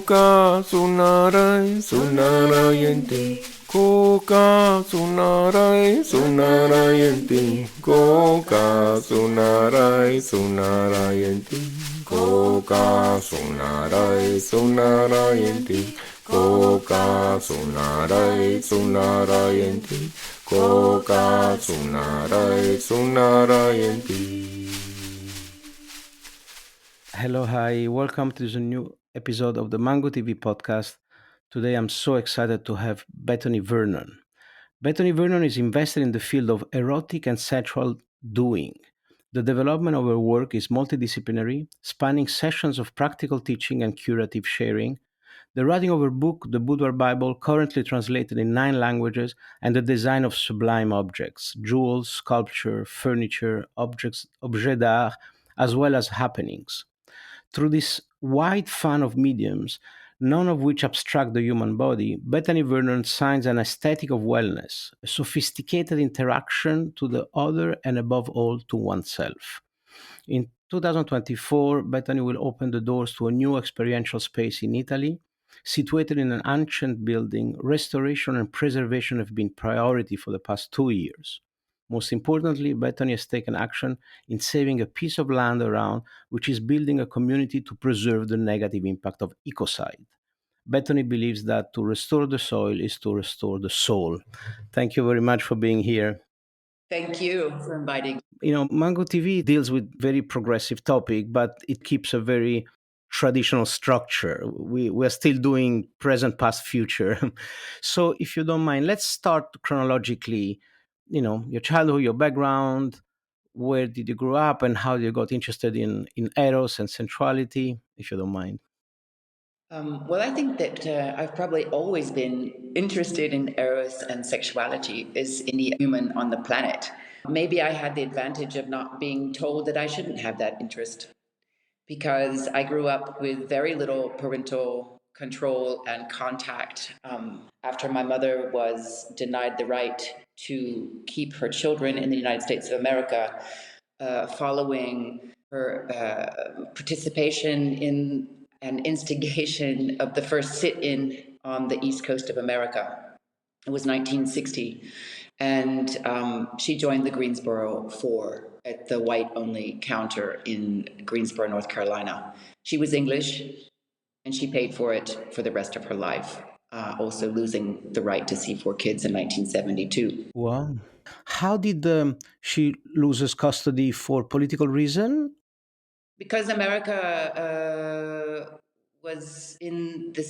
Koka sunarai sunarayanti. Koka sunarai sunarayanti. Koka sunarai sunarayanti. Koka sunarai sunarayanti. Koka sunarai sunarayanti. Koka sunarai sunarayanti. Hello, hi, welcome to the new episode of the Mango TV podcast. Today I'm so excited to have Betony Vernon. Betony Vernon is invested in the field of erotic and sexual doing. The development of her work is multidisciplinary, spanning sessions of practical teaching and curative sharing. The writing of her book, the Boudoir Bible, currently translated in 9 languages, and the design of sublime objects, jewels, sculpture, furniture, objets d'art, as well as happenings. Through this wide fan of mediums, none of which abstract the human body, Bethany Vernon signs an aesthetic of wellness, a sophisticated interaction to the other and above all to oneself. In 2024, Bethany will open the doors to a new experiential space in Italy. Situated in an ancient building, restoration and preservation have been priority for the past 2 years. Most importantly, Bethany has taken action in saving a piece of land around which is building a community to preserve the negative impact of ecocide. Bethany believes that to restore the soil is to restore the soul. Thank you very much for being here. Thank you for inviting. Mango TV deals with very progressive topic, but it keeps a very traditional structure. We're still doing present, past, future. So if you don't mind, let's start chronologically. Your childhood, your background, where did you grow up, and how you got interested in eros and sensuality, if you don't mind. Well, I think that I've probably always been interested in eros and sexuality as any human on the planet. Maybe I had the advantage of not being told that I shouldn't have that interest because I grew up with very little parental control and contact after my mother was denied the right to keep her children in the United States of America following her participation in an instigation of the first sit-in on the East Coast of America. It was 1960, and she joined the Greensboro Four at the white-only counter in Greensboro, North Carolina. She was English, and she paid for it for the rest of her life, also losing the right to see 4 kids in 1972. Wow. How did she loses custody for political reason? Because America was in the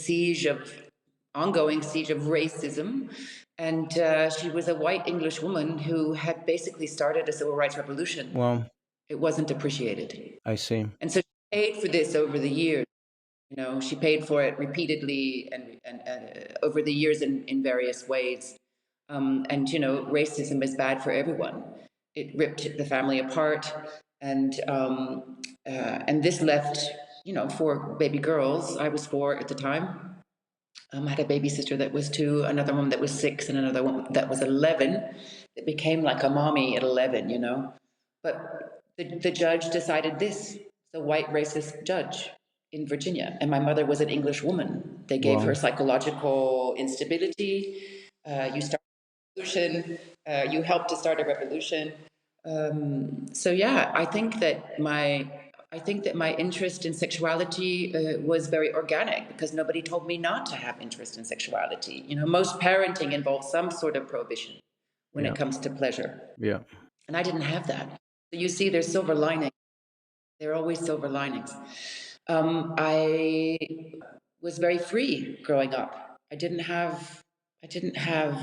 ongoing siege of racism, and she was a white English woman who had basically started a civil rights revolution. Wow. It wasn't appreciated. I see. And so she paid for this over the years. She paid for it repeatedly and over the years in various ways. And racism is bad for everyone. It ripped the family apart, and this left 4 baby girls. I was 4 at the time. I had a baby sister that was 2, another one that was 6, and another one that was 11. It became like a mommy at 11, But the judge decided this, the white racist judge in Virginia, and my mother was an English woman. They gave her psychological instability. You start a revolution. You helped to start a revolution. So yeah, I think that my interest in sexuality was very organic because nobody told me not to have interest in sexuality. Most parenting involves some sort of prohibition when it comes to pleasure. Yeah. And I didn't have that. So you see, there's silver linings. There are always silver linings. I was very free growing up. I didn't have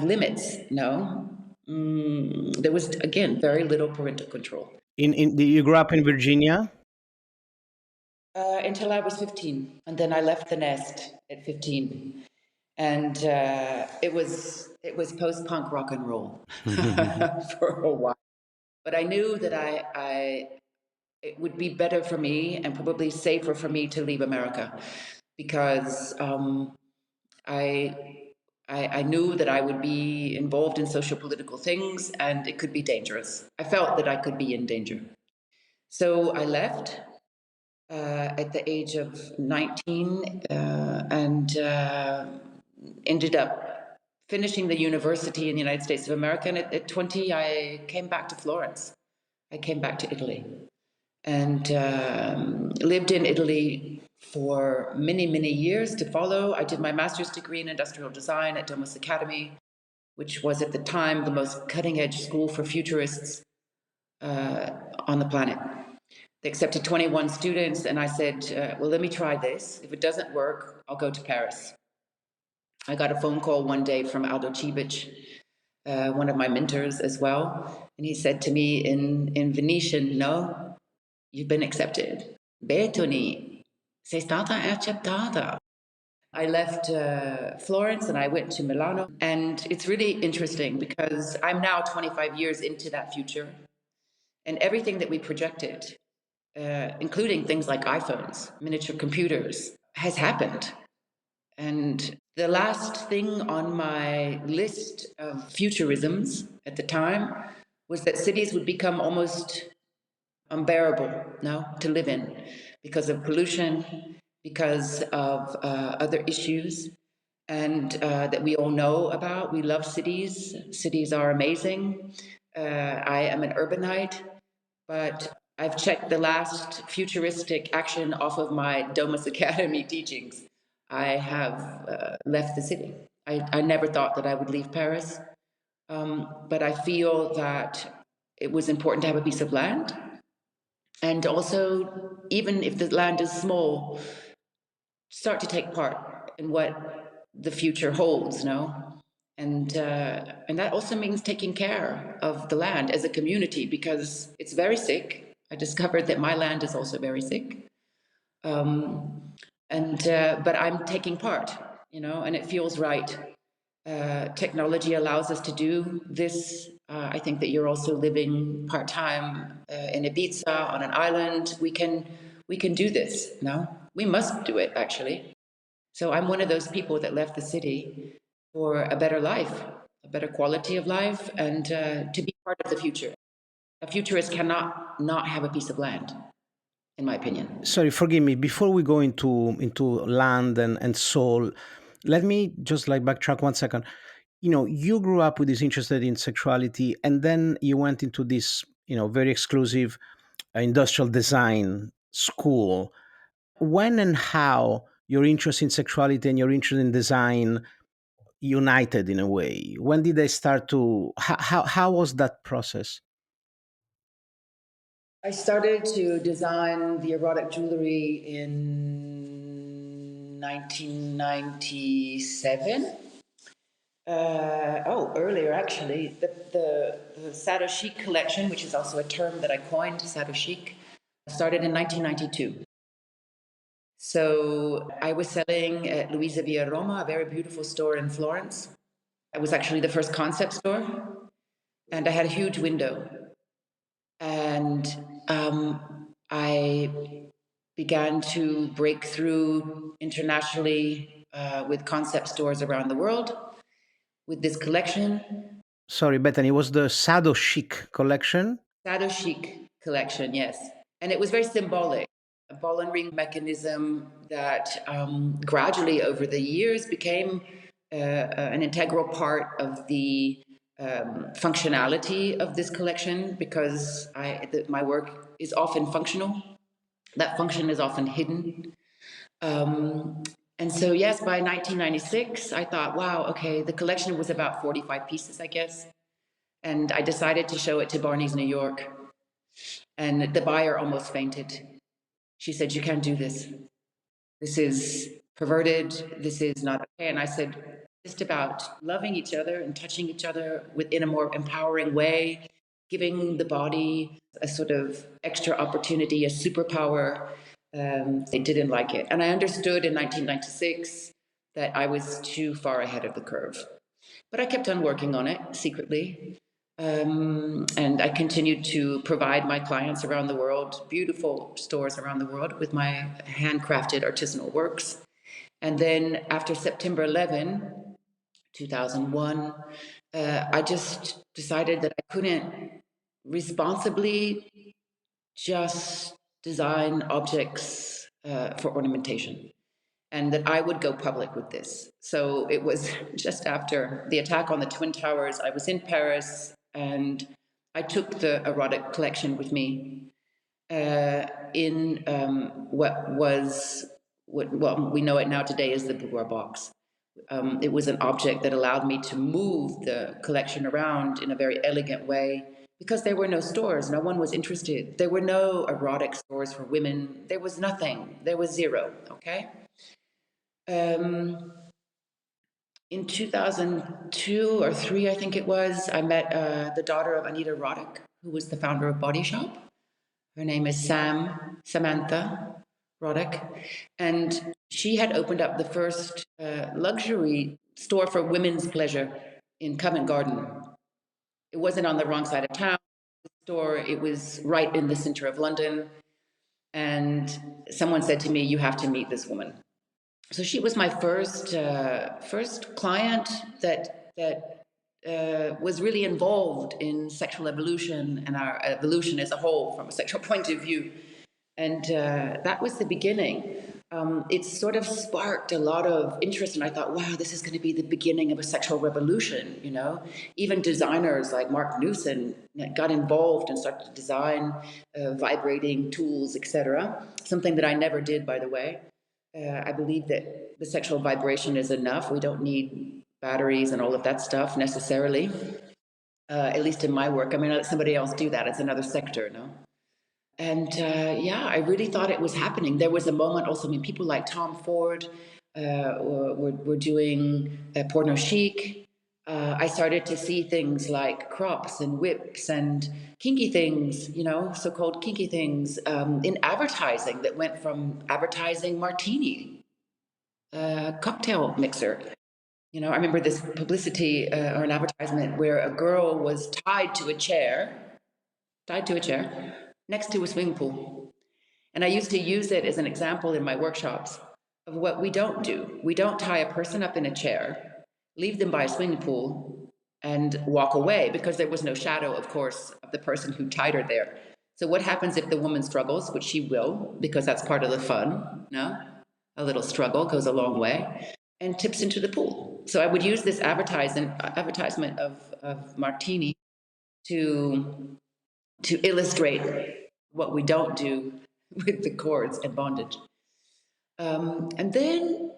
limits. No, there was again very little parental control. You grew up in Virginia? Until I was 15, and then I left the nest at 15, and it was post-punk rock and roll for a while. But I knew that it would be better for me and probably safer for me to leave America because I knew that I would be involved in socio-political things and it could be dangerous. I felt that I could be in danger. So I left. at the age of 19 and ended up finishing the university in the United States of America. And at 20, I came back to Florence. I came back to Italy and lived in Italy for many, many years to follow. I did my master's degree in industrial design at Domus Academy, which was at the time the most cutting-edge school for futurists on the planet. They accepted 21 students, and I said, well, let me try this. If it doesn't work, I'll go to Paris. I got a phone call one day from Aldo Cibic, one of my mentors as well, and he said to me in Venetian, no, you've been accepted. Betony, sei stata accettata. I left Florence and I went to Milano. And it's really interesting because I'm now 25 years into that future. And everything that we projected, including things like iPhones, miniature computers, has happened. And the last thing on my list of futurisms at the time was that cities would become almost unbearable now to live in because of pollution, because of other issues, and that we all know about. We love cities. Cities are amazing. I am an urbanite, but I've checked the last futuristic action off of my Domus Academy teachings. I have left the city. I never thought that I would leave Paris, but I feel that it was important to have a piece of land. And also, even if the land is small, start to take part in what the future holds, no? And that also means taking care of the land as a community because it's very sick. I discovered that my land is also very sick. But I'm taking part, and it feels right. Technology allows us to do this. I think that you're also living part-time in Ibiza on an island. We can do this, no? We must do it, actually. So I'm one of those people that left the city for a better life, a better quality of life, and to be part of the future. A futurist cannot not have a piece of land, in my opinion. Sorry, forgive me. Before we go into land and soul, let me just like backtrack 1 second. You grew up with this interested in sexuality, and then you went into this, very exclusive industrial design school. When and how your interest in sexuality and your interest in design united in a way? When did they start to? How was that process? I started to design the erotic jewelry in 1997. Earlier actually. The Sado Chic collection, which is also a term that I coined, Sado Chic, started in 1992. So I was selling at Luisa Via Roma, a very beautiful store in Florence. It was actually the first concept store, and I had a huge window. And I began to break through internationally with concept stores around the world with this collection. Sorry, Bethany, it was the Sado Chic collection. Sado Chic collection, yes. And it was very symbolic, a ball and ring mechanism that gradually over the years became an integral part of the functionality of this collection because my work is often functional. That function is often hidden. And so, yes, by 1996, I thought, wow, okay, the collection was about 45 pieces, I guess. And I decided to show it to Barney's New York. And the buyer almost fainted. She said, you can't do this. This is perverted. This is not okay. And I said, just about loving each other and touching each other in a more empowering way, giving the body a sort of extra opportunity, a superpower. They didn't like it. And I understood in 1996 that I was too far ahead of the curve. But I kept on working on it secretly. And I continued to provide my clients around the world, beautiful stores around the world, with my handcrafted artisanal works. And then after September 11, 2001, I just decided that I couldn't responsibly just design objects for ornamentation, and that I would go public with this. So it was just after the attack on the Twin Towers. I was in Paris, and I took the erotic collection with me in what we know it now today as the Boudoir box. It was an object that allowed me to move the collection around in a very elegant way because there were no stores. No one was interested. There were no erotic stores for women. There was nothing. There was zero. Okay. In 2002 or three, I think it was, I met the daughter of Anita Roddick, who was the founder of Body Shop. Her name is Samantha Roddick, and she had opened up the first luxury store for women's pleasure in Covent Garden. It wasn't on the wrong side of town. The store, it was right in the center of London. And someone said to me, "You have to meet this woman." So she was my first client that was really involved in sexual evolution and our evolution as a whole from a sexual point of view. And that was the beginning. It sort of sparked a lot of interest, and I thought, wow, this is going to be the beginning of a sexual revolution, you know? Even designers like Mark Newson got involved and started to design vibrating tools, etc. Something that I never did, by the way. I believe that the sexual vibration is enough. We don't need batteries and all of that stuff necessarily, at least in my work. I mean, I let somebody else do that. It's another sector, no? And yeah, I really thought it was happening. There was a moment also, I mean, people like Tom Ford were doing porno chic. I started to see things like crops and whips and kinky things, you know, so-called kinky things in advertising that went from advertising martini, cocktail mixer. You know, I remember this publicity or an advertisement where a girl was tied to a chair next to a swimming pool. And I used to use it as an example in my workshops of what we don't do. We don't tie a person up in a chair, leave them by a swimming pool, and walk away, because there was no shadow, of course, of the person who tied her there. So what happens if the woman struggles, which she will, because that's part of the fun, no? A little struggle goes a long way, and tips into the pool. So I would use this advertisement of Martini to illustrate what we don't do with the cords and bondage. And then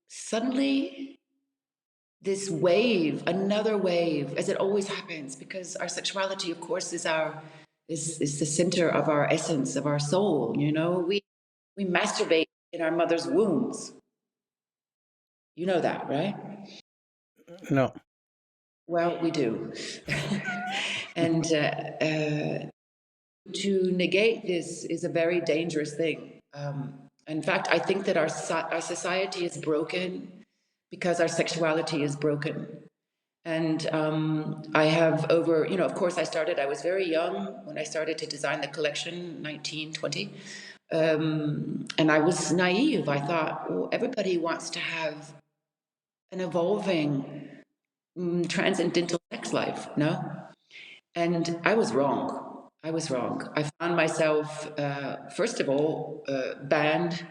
suddenly this wave, another wave, as it always happens, because our sexuality, of course, is the center of our essence, of our soul. You know, we masturbate in our mother's wombs. You know that, right? No. Well, we do. And to negate this is a very dangerous thing. In fact, I think that our society is broken because our sexuality is broken. And I have of course I was very young when I started to design the collection, 19, 20. And I was naive. I thought, well, everybody wants to have an evolving transcendental sex life, no? And I was wrong. I found myself, first of all, banned,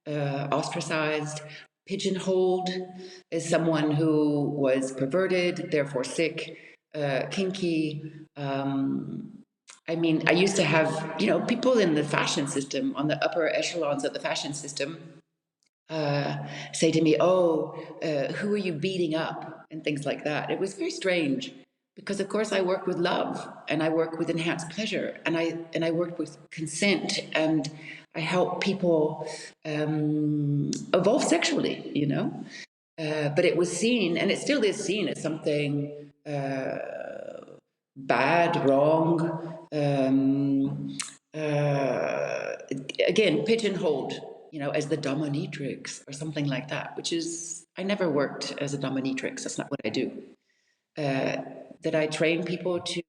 ostracized, pigeonholed as someone who was perverted, therefore sick, kinky. I mean, I used to have, people in the fashion system, on the upper echelons of the fashion system, say to me, "Oh, who are you beating up?" and things like that. It was very strange. Because of course I work with love, and I work with enhanced pleasure, and I work with consent, and I help people evolve sexually, But it was seen, and it still is seen, as something bad, wrong, again, pigeonholed, as the dominatrix or something like that, which is, I never worked as a dominatrix. That's not what I do. That I train people to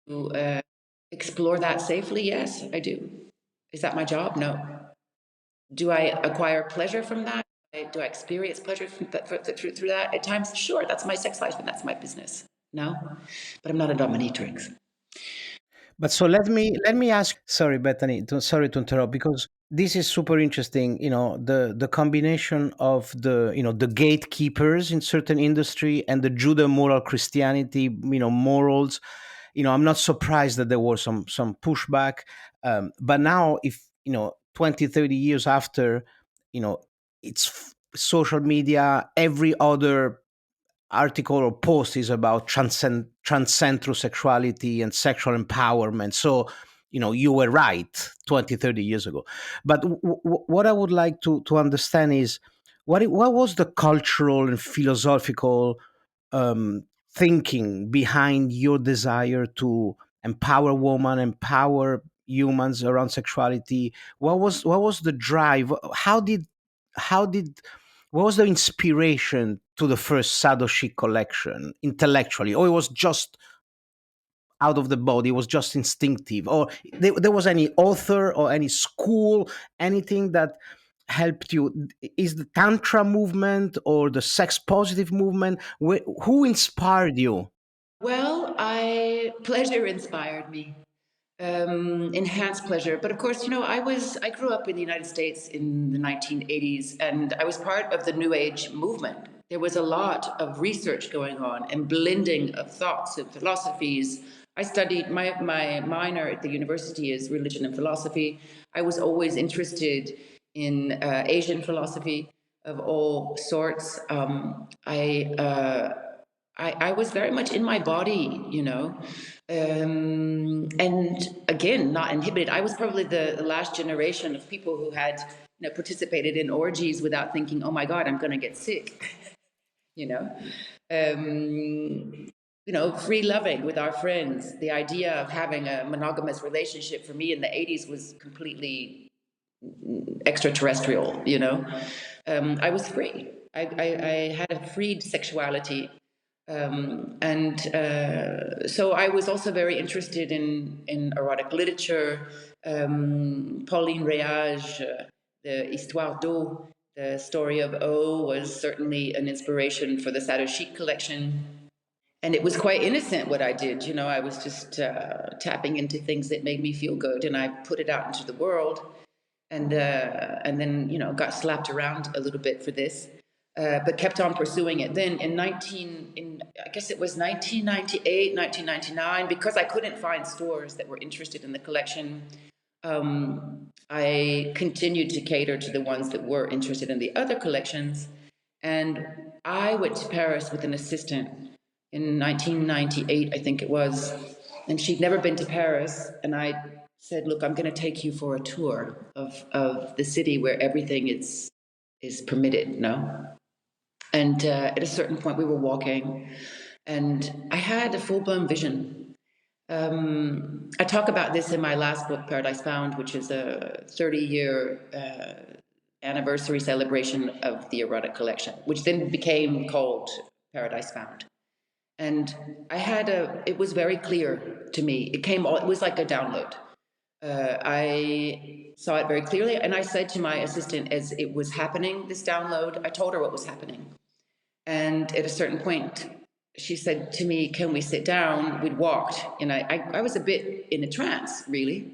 explore that safely? Yes, I do. Is that my job? No. Do I acquire pleasure from that? Do I experience pleasure through that at times? Sure, that's my sex life and that's my business. No, but I'm not a dominatrix. But so let me ask. Sorry, Bethany. Sorry to interrupt, because this is super interesting. The combination of the gatekeepers in certain industry and the Judo moral Christianity, morals. I'm not surprised that there was some pushback. But now, if 20, 30 years after, you know it's social media, every other article or post is about transcend through sexuality and sexual empowerment. So you were right 20, 30 years ago. But what I would like to understand is what was the cultural and philosophical um, thinking behind your desire to empower women, empower humans around sexuality? What was the drive? How did what was the inspiration to the first Sadoshi collection intellectually, or it was just out of the body, it was just instinctive, or there was any author or any school, anything that helped you? Is the tantra movement or the sex positive movement? Who inspired you? Well, pleasure inspired me. Enhanced pleasure. But of course, I grew up in the United States in the 1980s, and I was part of the New Age movement. There was a lot of research going on and blending of thoughts and philosophies. I studied my minor at the university is religion and philosophy. I was always interested in Asian philosophy of all sorts. I was very much in my body, and again, not inhibited. I was probably the last generation of people who had, participated in orgies without thinking, "Oh my God, I'm going to get sick," you know. Free loving with our friends. The idea of having a monogamous relationship for me in the 80s was completely extraterrestrial, I was free. I had a freed sexuality. So I was also very interested in erotic literature. Pauline Réage, the Histoire d'eau, the story of O, was certainly an inspiration for the Sadoshi collection. And it was quite innocent what I did. I was just tapping into things that made me feel good, and I put it out into the world. And then got slapped around a little bit for this, but kept on pursuing it. Then I guess it was 1998, 1999, because I couldn't find stores that were interested in the collection. I continued to cater to the ones that were interested in the other collections, and I went to Paris with an assistant in 1998, I think it was, and she'd never been to Paris, and I said, "Look, I'm going to take you for a tour of the city where everything is permitted, no?" And at a certain point, we were walking, and I had a full-blown vision. I talk about this in my last book, Paradise Found, which is a 30-year anniversary celebration of the Erotic collection, which then became called Paradise Found. And it was very clear to me. It was like a download. I saw it very clearly, and I said to my assistant as it was happening, this download, I told her what was happening. And at a certain point, she said to me, "Can we sit down?" We'd walked, and I was a bit in a trance, really.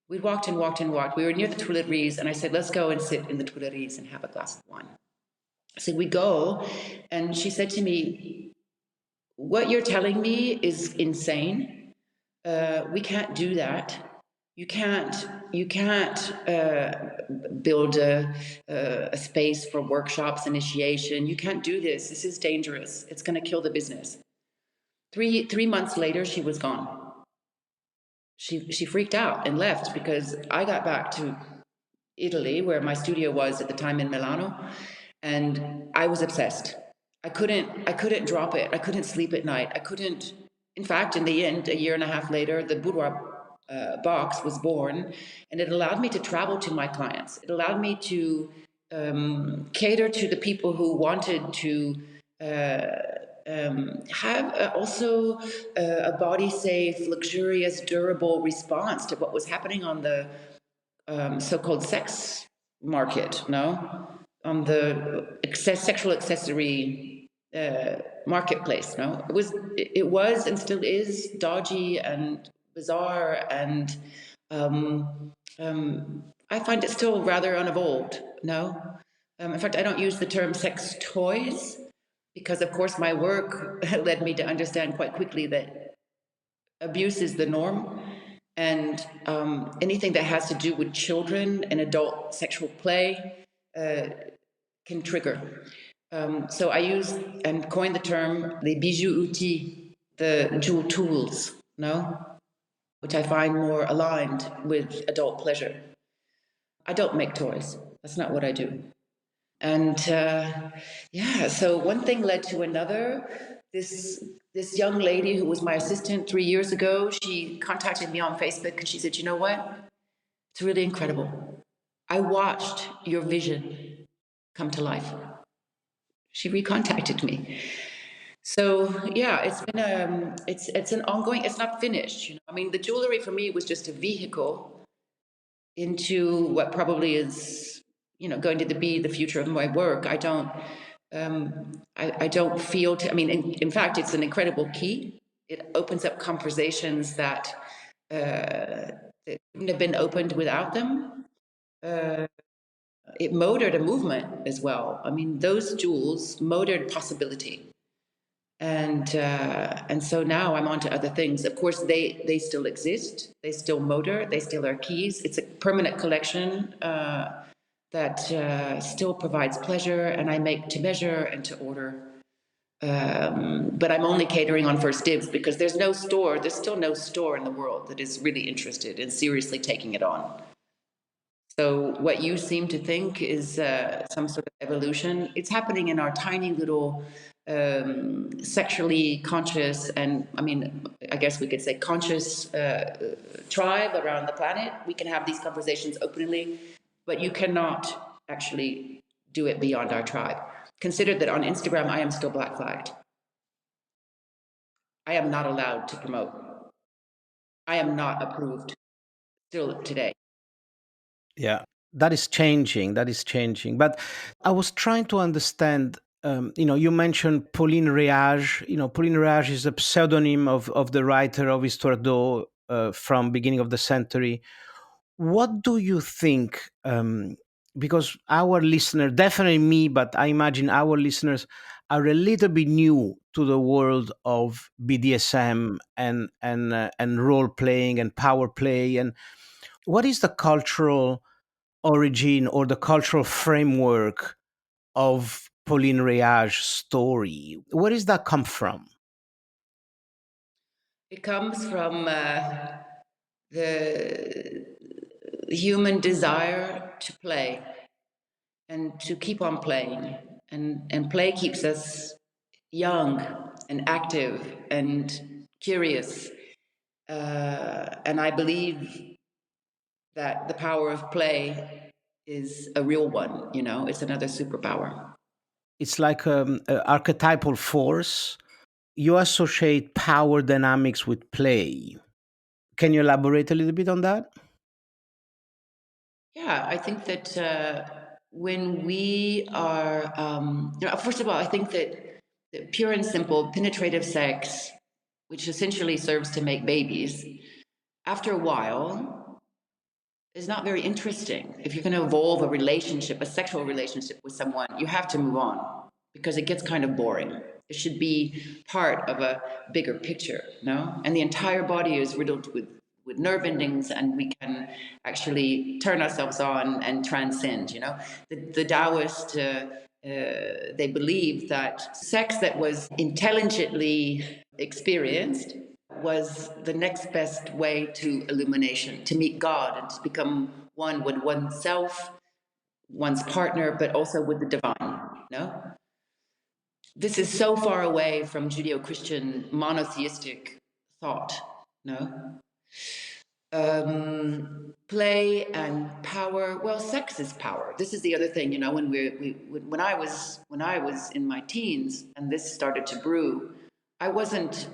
We walked and walked and walked. We were near the Tuileries, and I said, "Let's go and sit in the Tuileries and have a glass of wine." So we go, and she said to me, "What you're telling me is insane. We can't do that. You can't build a space for workshops, initiation. You can't do this. This is dangerous. It's going to kill the business." Three months later, she was gone. She freaked out and left because I got back to Italy, where my studio was at the time in Milano, and I was obsessed. I couldn't drop it. I couldn't sleep at night. I couldn't. In fact, in the end, a year and a half later, the Boudoir box was born, and it allowed me to travel to my clients. It allowed me to cater to the people who wanted to have also a body safe, luxurious, durable response to what was happening on the so-called sex market, no? On the sexual accessory marketplace, no? It was and still is dodgy and bizarre and I find it still rather unevolved. No, in fact, I don't use the term sex toys because, of course, my work led me to understand quite quickly that abuse is the norm, and anything that has to do with children and adult sexual play can trigger. So I use and coined the term les bijoux outils, the jewel tools, no, which I find more aligned with adult pleasure. I don't make toys. That's not what I do. And yeah, so one thing led to another. This young lady who was my assistant 3 years ago, she contacted me on Facebook and she said, "You know what? It's really incredible. I watched your vision come to life." She recontacted me. So yeah, it's been it's an ongoing. It's not finished. You know, I mean, the jewelry for me was just a vehicle into what probably is, you know, going to be the future of my work. I don't feel to, I mean, in fact, it's an incredible key. It opens up conversations that that wouldn't have been opened without them. It motored a movement as well. I mean, those jewels motored possibility. And so now I'm on to other things. Of course, they still exist. They still motor. They still are keys. It's a permanent collection that still provides pleasure, and I make to measure and to order. But I'm only catering on first dibs because there's still no store in the world that is really interested in seriously taking it on. So what you seem to think is some sort of evolution, it's happening in our tiny little sexually conscious, and I mean, I guess we could say conscious tribe around the planet. We can have these conversations openly, but you cannot actually do it beyond our tribe. Consider that on Instagram, I am still black flagged. I am not allowed to promote. I am not approved still today. Yeah, that is changing. That is changing. But I was trying to understand. You mentioned Pauline Réage. Pauline Réage is a pseudonym of the writer of Histoire d'eau from beginning of the century. What do you think? Because our listener, definitely me, but I imagine our listeners are a little bit new to the world of BDSM and role playing and power play. And what is the cultural origin or the cultural framework of Pauline Réage's story? Where does that come from? It comes from the human desire to play and to keep on playing. And play keeps us young and active and curious. And I believe that the power of play is a real one, you know, it's another superpower. It's like an archetypal force. You associate power dynamics with play. Can you elaborate a little bit on that? Yeah, I think that when we are, first of all, I think that pure and simple penetrative sex, which essentially serves to make babies, after a while is not very interesting. If you're going to evolve a relationship, a sexual relationship with someone, you have to move on because it gets kind of boring. It should be part of a bigger picture, no? And the entire body is riddled with nerve endings, and we can actually turn ourselves on and transcend, you know? The Taoists, they believe that sex that was intelligently experienced was the next best way to illumination, to meet God and to become one with oneself, one's partner, but also with the divine, no? This is so far away from Judeo-Christian monotheistic thought, no? Play and power. Well, sex is power. This is the other thing, you know. When I was in my teens and this started to brew, I wasn't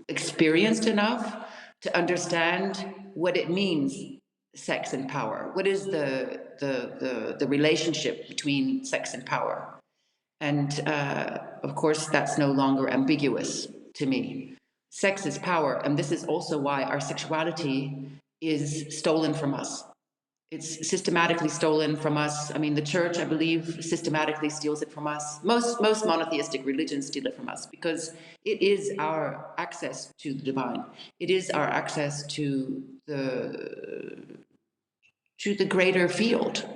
experienced enough to understand what it means, sex and power. What is the relationship between sex and power? And of course, that's no longer ambiguous to me. Sex is power, and this is also why our sexuality is stolen from us. It's systematically stolen from us. I mean, the church, I believe, systematically steals it from us. Most monotheistic religions steal it from us because it is our access to the divine. It is our access to the greater field.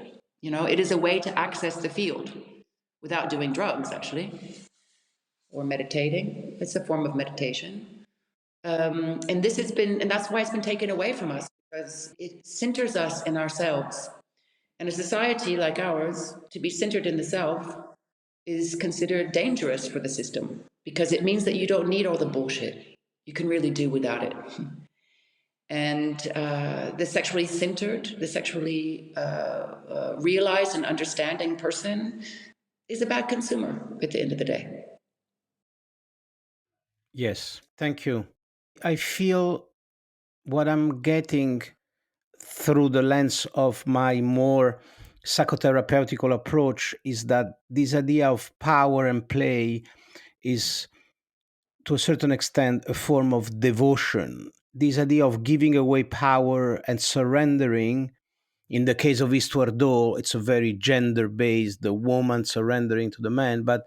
You know, it is a way to access the field without doing drugs, actually, or meditating. It's a form of meditation. And this has been, and that's why it's been taken away from us, because it centers us in ourselves. And a society like ours, to be centered in the self, is considered dangerous for the system because it means that you don't need all the bullshit. You can really do without it. And the sexually centered, the sexually realized and understanding person is a bad consumer at the end of the day. Yes, thank you. I feel what I'm getting through the lens of my more psychotherapeutical approach is that this idea of power and play is, to a certain extent, a form of devotion. This idea of giving away power and surrendering. In the case of Eastward, it's a very gender based, the woman surrendering to the man, but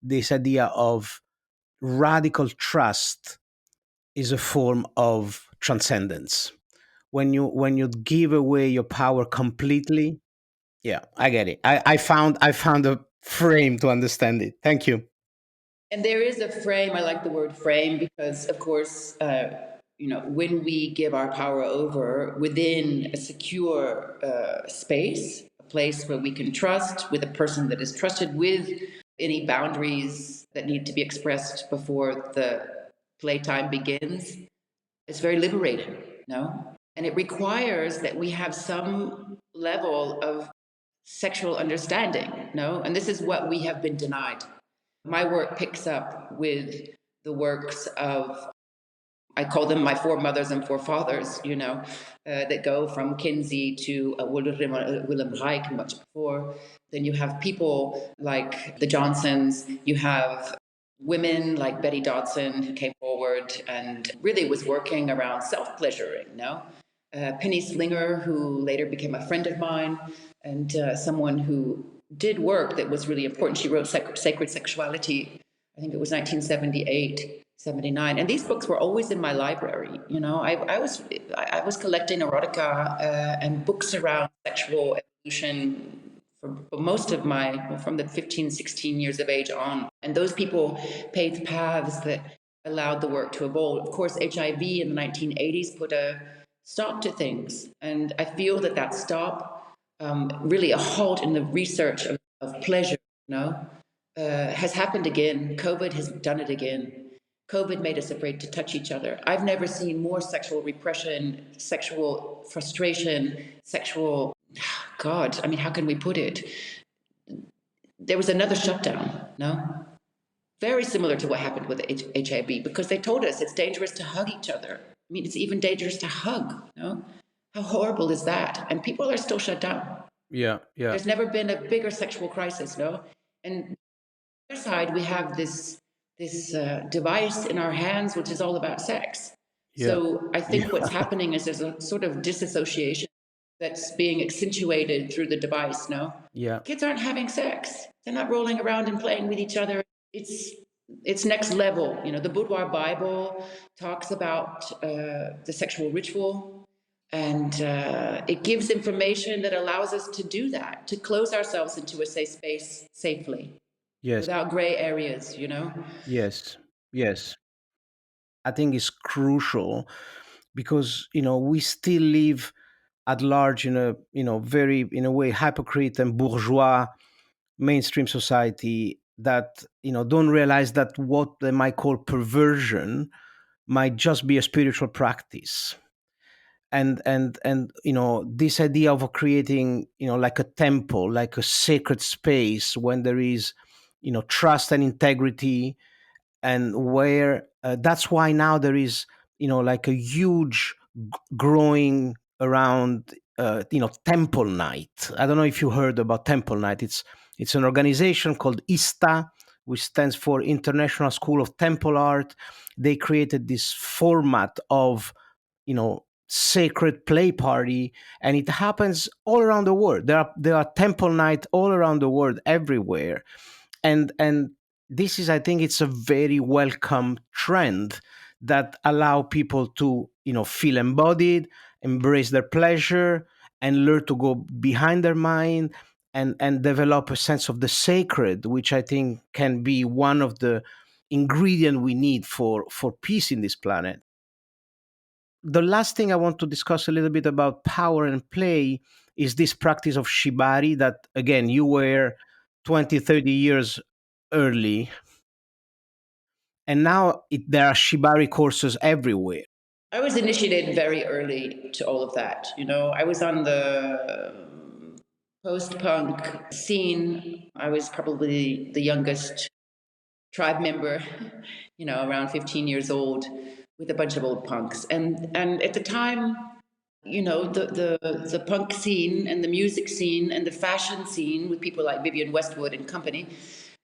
this idea of radical trust is a form of transcendence. When you give away your power completely, yeah, I get it. I found a frame to understand it. Thank you. And there is a frame. I like the word frame because, of course, when we give our power over within a secure space, a place where we can trust, with a person that is trusted, with any boundaries that need to be expressed before the playtime begins, it's very liberating, no? And it requires that we have some level of sexual understanding, no? And this is what we have been denied. My work picks up with the works of, I call them my foremothers and forefathers, that go from Kinsey to Willem Reich much before. Then you have people like the Johnsons, you have women like Betty Dodson who came forward and really was working around self-pleasuring, Penny Slinger, who later became a friend of mine, and someone who did work that was really important. She wrote Sacred Sexuality, I think it was 1978, 79. And these books were always in my library. I was collecting erotica and books around sexual evolution for most of from the 15, 16 years of age on. And those people paved paths that allowed the work to evolve. Of course, HIV in the 1980s put a stop to things. And I feel that stop, really a halt in the research of pleasure, has happened again. COVID has done it again. COVID made us afraid to touch each other. I've never seen more sexual repression, sexual frustration, God, I mean, how can we put it? There was another shutdown, no? Very similar to what happened with HIV, because they told us it's dangerous to hug each other. I mean, it's even dangerous to hug, no? How horrible is that? And people are still shut down. Yeah. There's never been a bigger sexual crisis, no? And on the other side, we have this device in our hands, which is all about sex. Yeah. So I think what's happening is there's a sort of disassociation that's being accentuated through the device, no? Yeah. Kids aren't having sex. They're not rolling around and playing with each other. It's next level. The Boudoir Bible talks about the sexual ritual, and it gives information that allows us to do that, to close ourselves into a safe space safely. Yes. Without gray areas, Yes. I think it's crucial because we still live at large in a very, in a way, hypocrite and bourgeois mainstream society that don't realize that what they might call perversion might just be a spiritual practice. And this idea of creating like a temple, like a sacred space when there is trust and integrity, and where that's why now there is like a huge growing around temple night. I don't know if you heard about temple night. It's an organization called ISTA, which stands for International School of Temple Art. They created this format of, sacred play party, and it happens all around the world. There are temple night all around the world, everywhere, and this is, I think, it's a very welcome trend that allow people to, feel embodied, embrace their pleasure, and learn to go behind their mind, and develop a sense of the sacred, which I think can be one of the ingredient we need for peace in this planet. The last thing I want to discuss a little bit about power and play is this practice of shibari that, again, you were 20, 30 years early, and now there are shibari courses everywhere. I was initiated very early to all of that. I was on the post-punk scene. I was probably the youngest tribe member, around 15 years old, with a bunch of old punks. And at the time, the punk scene and the music scene and the fashion scene with people like Vivienne Westwood and company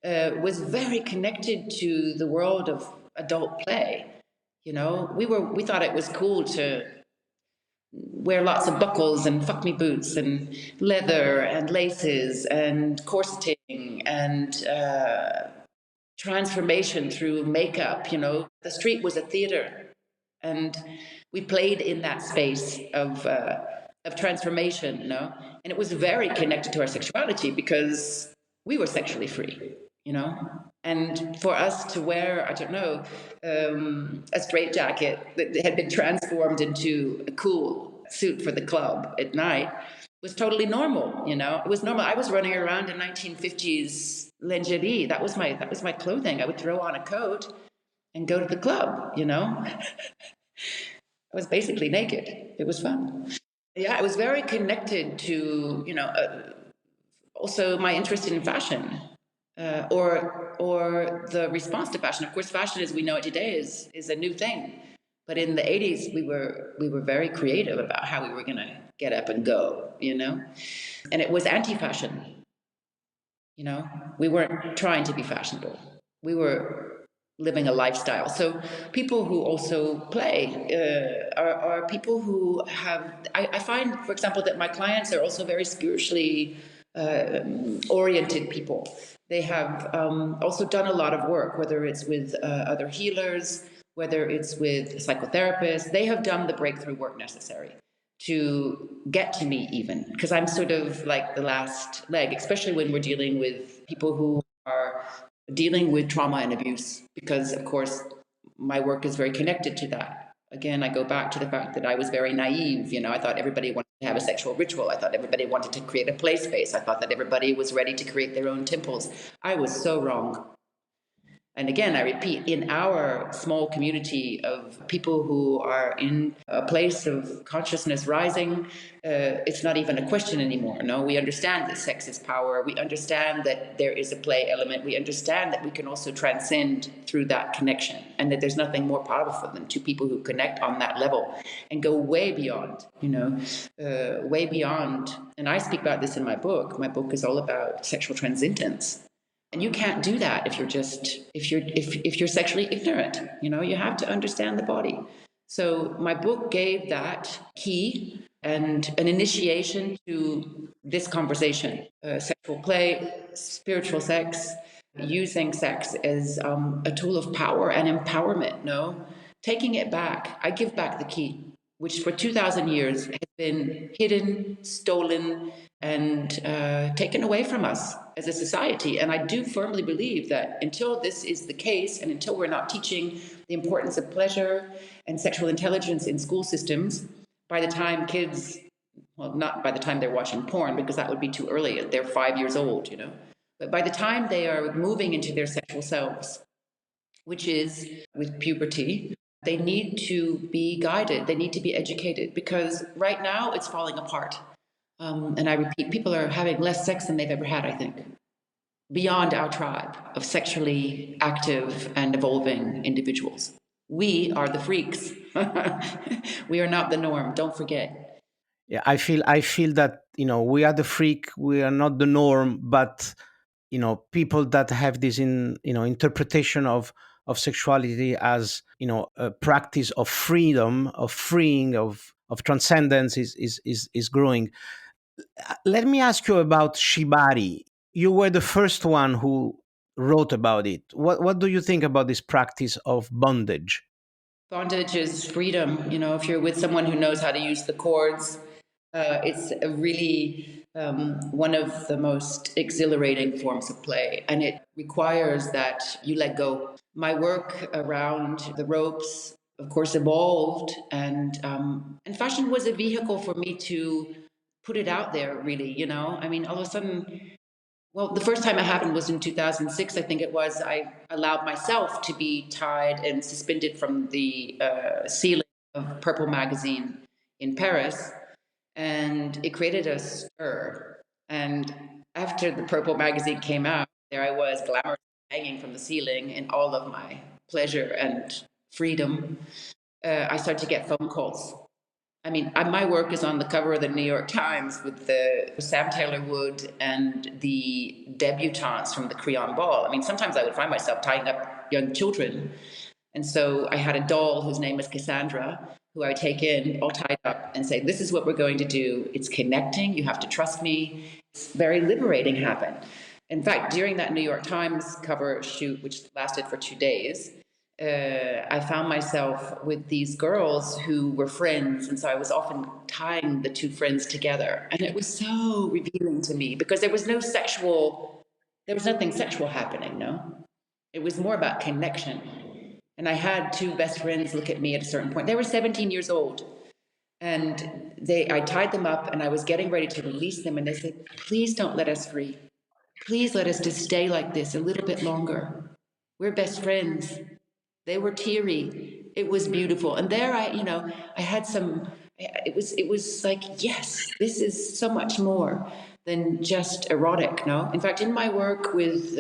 was very connected to the world of adult play. We thought it was cool to wear lots of buckles and fuck me boots and leather and laces and corseting and transformation through makeup. The street was a theater, and we played in that space of transformation, and it was very connected to our sexuality because we were sexually free, and for us to wear, I don't know, a straitjacket that had been transformed into a cool suit for the club at night was totally normal. It was normal. I was running around in 1950s lingerie. That was my clothing. I would throw on a coat and go to the club. I was basically naked. It was fun. Yeah, I was very connected to also my interest in fashion, or the response to fashion. Of course, fashion as we know it today is a new thing. But in the 80s, we were very creative about how we were going to get up and go, and it was anti-fashion. We weren't trying to be fashionable. We were living a lifestyle. So people who also play are people who have. I find, for example, that my clients are also very spiritually oriented people. They have also done a lot of work, whether it's with other healers, whether it's with psychotherapists. They have done the breakthrough work necessary to get to me, even because I'm sort of like the last leg, especially when we're dealing with people who are dealing with trauma and abuse, because of course my work is very connected to that. Again, I go back to the fact that I was very naive. I thought everybody wanted to have a sexual ritual. I thought everybody wanted to create a play space. I thought that everybody was ready to create their own temples. I was so wrong. And again, I repeat, in our small community of people who are in a place of consciousness rising, it's not even a question anymore. No, we understand that sex is power. We understand that there is a play element. We understand that we can also transcend through that connection, and that there's nothing more powerful than two people who connect on that level and go way beyond, way beyond. And I speak about this in my book. My book is all about sexual transcendence. And you can't do that if you're sexually ignorant. You have to understand the body. So my book gave that key and an initiation to this conversation: sexual play, spiritual sex, using sex as a tool of power and empowerment. Taking it back. I give back the key, which for 2,000 years has been hidden, stolen, and taken away from us as a society. And I do firmly believe that until this is the case, and until we're not teaching the importance of pleasure and sexual intelligence in school systems, by the time kids, well, not by the time they're watching porn, because that would be too early, they're 5 years old, but by the time they are moving into their sexual selves, which is with puberty, they need to be guided, they need to be educated, because right now it's falling apart. And I repeat, people are having less sex than they've ever had, I think, beyond our tribe of sexually active and evolving individuals. We are the freaks. We are not the norm, don't forget. Yeah, I feel that we are the freak, we are not the norm, but people that have this interpretation of sexuality as a practice of freedom, of freeing, of transcendence is growing. Let me ask you about shibari. You were the first one who wrote about it. What do you think about this practice of bondage? Bondage is freedom. If you're with someone who knows how to use the chords, it's a really one of the most exhilarating forms of play, and it requires that you let go. My work around the ropes, of course, evolved, and fashion was a vehicle for me to put it out there. Really, I mean, all of a sudden. Well, the first time it happened was in 2006, I think it was. I allowed myself to be tied and suspended from the ceiling of Purple magazine in Paris, and it created a stir. And after the Purple magazine came out, there I was, glamorous, hanging from the ceiling in all of my pleasure and freedom. I started to get phone calls. I mean, my work is on the cover of the New York Times with the Sam Taylor Wood and the debutantes from the Creon Ball. I mean, sometimes I would find myself tying up young children. And so I had a doll whose name is Cassandra, who I would take in all tied up and say, this is what we're going to do. It's connecting. You have to trust me. It's very liberating happened. In fact, during that New York Times cover shoot, which lasted for 2 days, I found myself with these girls who were friends, and so I was often tying the two friends together, and it was so revealing to me because there was nothing sexual happening. No, it was more about connection. And I had two best friends look at me at a certain point. They were 17 years old, and I tied them up, and I was getting ready to release them, and they said, "Please don't let us free. Please let us just stay like this a little bit longer. We're best friends." They were teary. It was beautiful. And there I had it was like, yes, this is so much more than just erotic, no? In fact, in my work with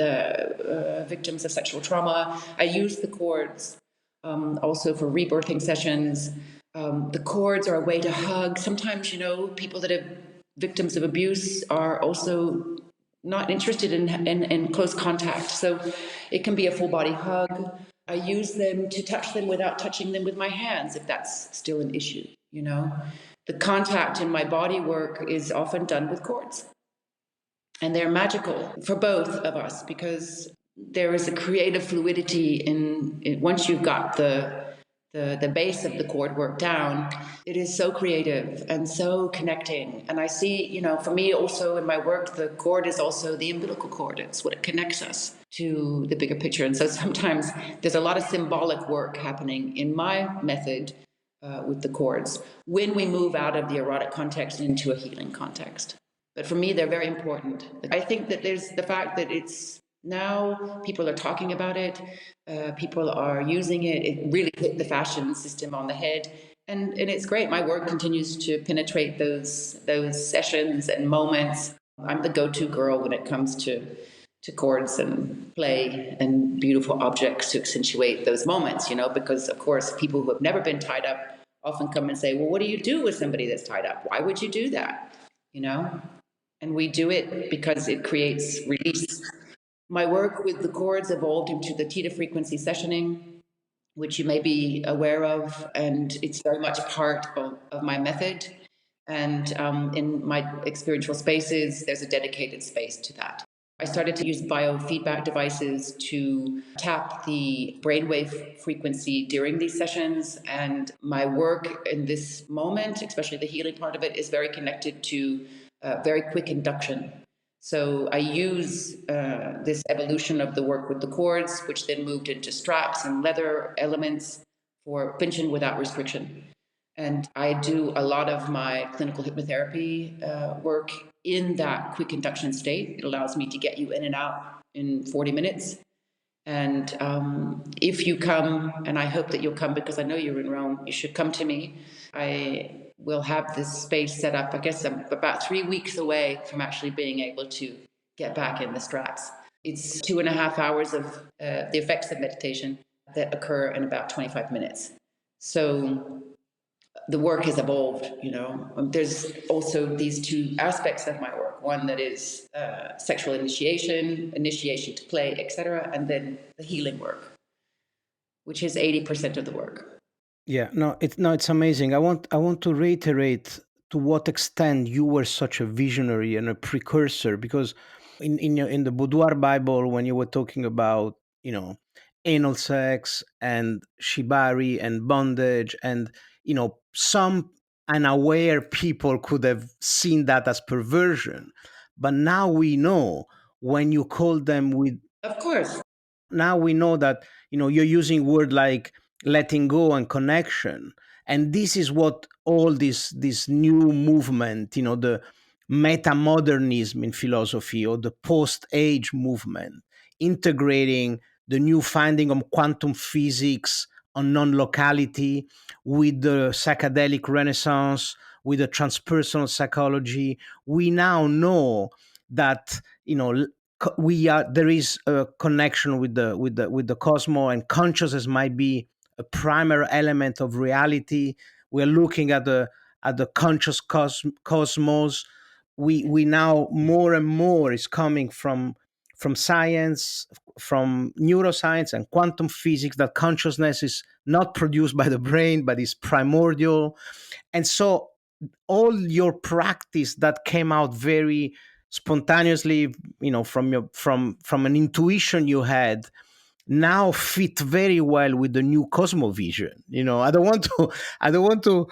victims of sexual trauma, I use the chords also for rebirthing sessions. The chords are a way to hug. Sometimes, people that are victims of abuse are also not interested in close contact. So it can be a full body hug. I use them to touch them without touching them with my hands, if that's still an issue, The contact in my body work is often done with chords. And they're magical for both of us because there is a creative fluidity in once you've got the base of the chord work down, it is so creative and so connecting. And I see, for me also in my work, the chord is also the umbilical cord. It's what it connects us to the bigger picture. And so sometimes there's a lot of symbolic work happening in my method with the chords when we move out of the erotic context into a healing context. But for me, they're very important. I think that there's the fact that it's now people are talking about it, people are using it. It really hit the fashion system on the head, and it's great. My work continues to penetrate those sessions and moments. I'm the go-to girl when it comes to chords and play and beautiful objects to accentuate those moments. Because of course, people who have never been tied up often come and say, "Well, what do you do with somebody that's tied up? Why would you do that?" And we do it because it creates release. My work with the chords evolved into the theta frequency sessioning, which you may be aware of, and it's very much part of my method. And in my experiential spaces, there's a dedicated space to that. I started to use biofeedback devices to tap the brainwave frequency during these sessions. And my work in this moment, especially the healing part of it, is very connected to very quick induction. So I use this evolution of the work with the chords, which then moved into straps and leather elements for pinching without restriction. And I do a lot of my clinical hypnotherapy work in that quick induction state. It allows me to get you in and out in 40 minutes. And if you come, and I hope that you'll come because I know you're in Rome, you should come to me. I will have this space set up. I guess I'm about 3 weeks away from actually being able to get back in the straps. It's 2.5 hours of the effects of meditation that occur in about 25 minutes. So the work has evolved, There's also these two aspects of my work. One that is sexual initiation to play, etc., and then the healing work, which is 80% of the work. Yeah, it's amazing. I want to reiterate to what extent you were such a visionary and a precursor, because in the Boudoir Bible, when you were talking about, anal sex and shibari and bondage, and some unaware people could have seen that as perversion, but now we know, when you call them with Of course. now we know that, you're using word like letting go and connection, and this is what all this new movement, the metamodernism in philosophy, or the post-age movement, integrating the new finding of quantum physics on non-locality with the psychedelic renaissance, with the transpersonal psychology. We now know that, we are there is a connection with the cosmos, and consciousness might be a primary element of reality. We're looking at the conscious cosmos. We now, more and more is coming from science, from neuroscience and quantum physics, that consciousness is not produced by the brain but is primordial. And so all your practice that came out very spontaneously, from an intuition you had, now fit very well with the new cosmovision. I don't want to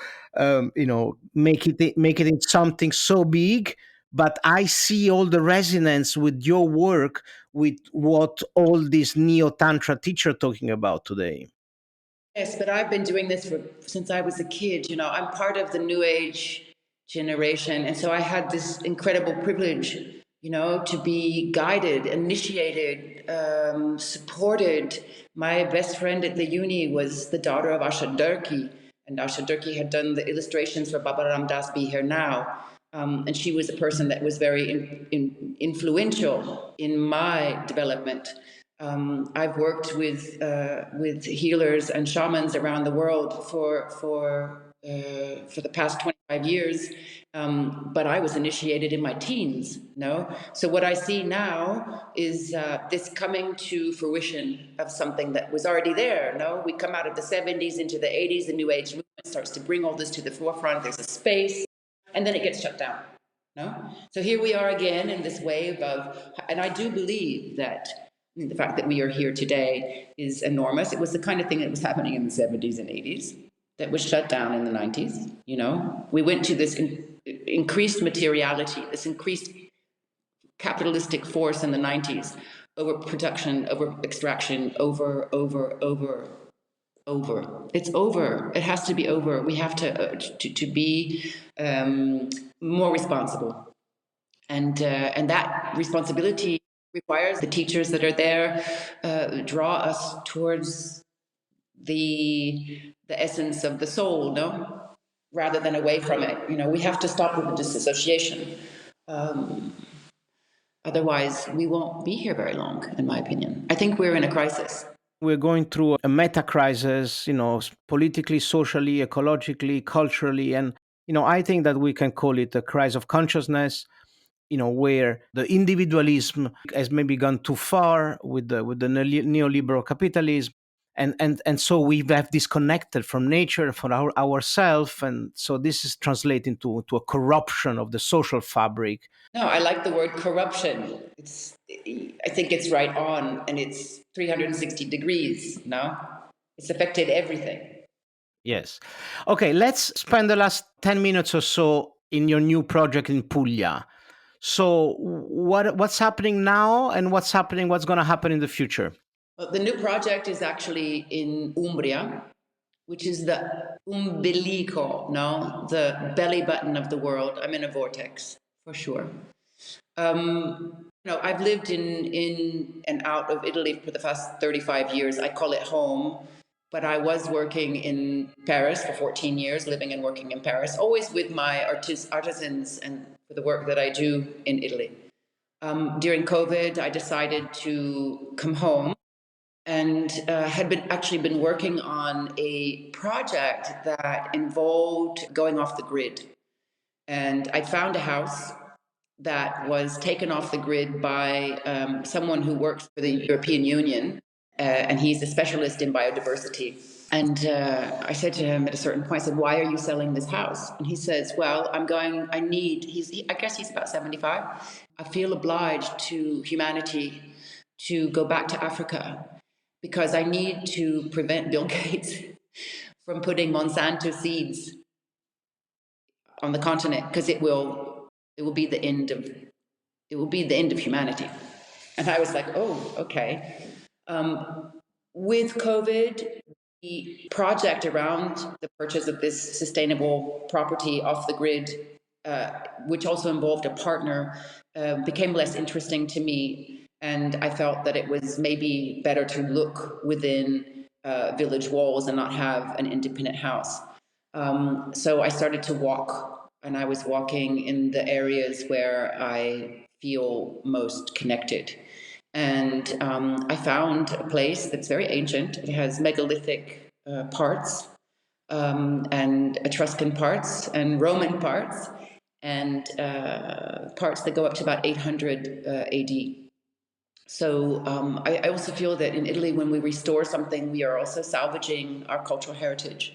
make it in something so big, but I see all the resonance with your work, with what all these neo tantra teacher talking about today. Yes, but I've been doing this since I was a kid. I'm part of the New Age generation, and so I had this incredible privilege, to be guided, initiated, supported. My best friend at the uni was the daughter of Asha Durkee, and Asha Durkee had done the illustrations for Baba Ram Das Be Here Now. And she was a person that was very influential in my development. I've worked with healers and shamans around the world for the past 25 years, but I was initiated in my teens. So what I see now is this coming to fruition of something that was already there. We come out of the 70s into the 80s. The New Age movement starts to bring all this to the forefront. There's a space, and then it gets shut down. So here we are again in this wave of, and I do believe that the fact that we are here today is enormous. It was the kind of thing that was happening in the 70s and 80s that was shut down in the 90s. We went to this increased materiality, this increased capitalistic force in the 90s, over production, over extraction, over. It's over. It has to be over. We have to be more responsible, and that responsibility requires the teachers that are there draw us towards the essence of the soul, rather than away from it. We have to stop with the disassociation. Otherwise, we won't be here very long, in my opinion. I think we're in a crisis. We're going through a meta crisis, politically, socially, ecologically, culturally. And, I think that we can call it a crisis of consciousness, where the individualism has maybe gone too far with the neoliberal capitalism. And so we have disconnected from nature, from ourselves. And so this is translating to a corruption of the social fabric. No, I like the word corruption. I think it's right on, and it's 360 degrees, no? It's affected everything. Yes. Okay, let's spend the last 10 minutes or so in your new project in Puglia. So what's happening now, and what's going to happen in the future? Well, the new project is actually in Umbria, which is the umbilico, the belly button of the world. I'm in a vortex, for sure. I've lived in and out of Italy for the past 35 years. I call it home, but I was working in Paris for 14 years, living and working in Paris, always with my artisans and for the work that I do in Italy. During COVID, I decided to come home and had been working on a project that involved going off the grid. And I found a house that was taken off the grid by someone who works for the European Union, and he's a specialist in biodiversity. And I said to him at a certain point, I said, "Why are you selling this house?" And he says, "Well, I guess he's about 75. I feel obliged to humanity to go back to Africa because I need to prevent Bill Gates from putting Monsanto seeds on the continent, because it will be the end of humanity." And I was like, "Oh, okay." With COVID, the project around the purchase of this sustainable property off the grid, which also involved a partner, became less interesting to me. And I felt that it was maybe better to look within village walls and not have an independent house. So I started to walk, and I was walking in the areas where I feel most connected. And I found a place that's very ancient. It has megalithic parts, and Etruscan parts, and Roman parts, and parts that go up to about 800 AD. So I also feel that in Italy, when we restore something, we are also salvaging our cultural heritage.